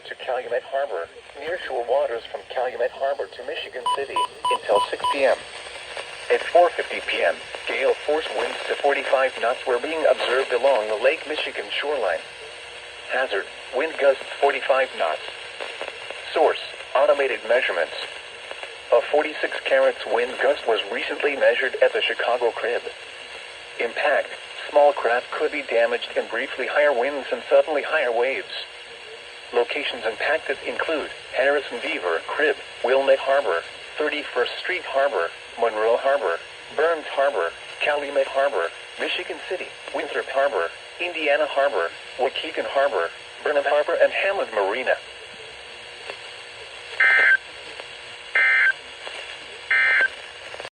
to Calumet Harbor, nearshore waters from Calumet Harbor to Michigan City, until 6 p.m. At 4:50 p.m., gale force winds to 45 knots were being observed along the Lake Michigan shoreline. Hazard, wind gusts 45 knots. Source, automated measurements. A 46 carats wind gust was recently measured at the Chicago Crib. Impact, small craft could be damaged and briefly higher winds and suddenly higher waves. Locations impacted include Harrison Beaver Crib, Wilmette Harbor, 31st Street Harbor, Monroe Harbor, Burns Harbor, Calumet Harbor, Michigan City, Winthrop Harbor, Indiana Harbor, Waukegan Harbor, Burnham Harbor and Hamlet Marina.